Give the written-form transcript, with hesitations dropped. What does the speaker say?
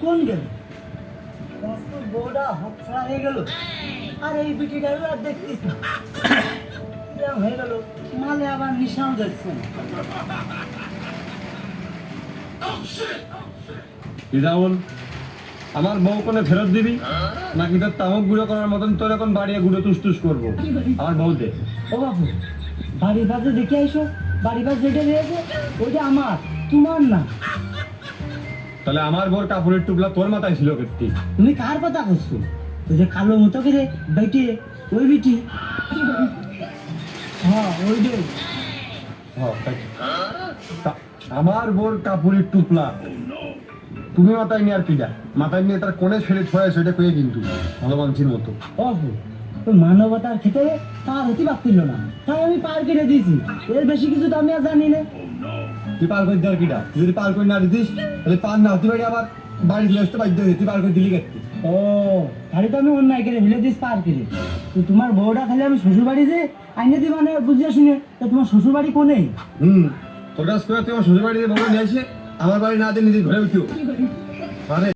কোন গেল বউটা হাত ছাড়া হয়ে গেল আর এই বিটিটা আর দেখতিস না এরকম হয়ে গেল মালে আবার নিশাও যাচ্ছে না। ইজাউল আমার বউ কোনে ফেরত দিবি নাকি তোর তামক গুঁড়ো করার মতন তোর এখন বাড়িয়ে গুঁড়ো তুস করবো আমার বউ দে। ও বাবু বাড়ির পাশে দেখে আইসো, বাড়ির পাশে যেটা রয়েছে ওইটা আমার, তোমার না। তাহলে আমার বউর কাপড়ের টুকলা তোর মাথায় ছিল কীর্তি। তুমি কার কথা করছো? ওই যে কালো মতো করে বেটে ওই বিটি। হ্যাঁ ওই যে আমার বউর কাপড়ের টুকলা তুমি মাথায় নিয়ে আর কিটা মাথায় নিয়ে তার কোণে ছেড়ে ছড়ায় সেটা কয়ে কিন্তু ভালো মানছির মতো। বাবু ওই মানবতার ক্ষেত্রে তার হতে পারছিল না, তাই আমি পার কেটে দিয়েছি। এর বেশি কিছু তো আমি আর জানি না। তুই পার করে দেওয়ার কিটা, তুই যদি পার করে না দিতিস তাহলে পার না হতে পারি আবার বাড়ি চলে আসতে বাধ্য হয়ে তুই পার করে দিলি কেটে। ও তাহলে তো আমি অন্যায় করে ফেলে দিস পার কেটে। তো তোমার বউটা খালি আমি শ্বশুর বাড়ি যে আইনে দি মানে বুঝিয়ে শুনে, তো তোমার শ্বশুর বাড়ি কোনে? তোর কাজ করে তুই আমার শ্বশুর বাড়িতে বউ নিয়ে আসে আমার বাড়ি না দিয়ে নিজে ঘরে উঠিও।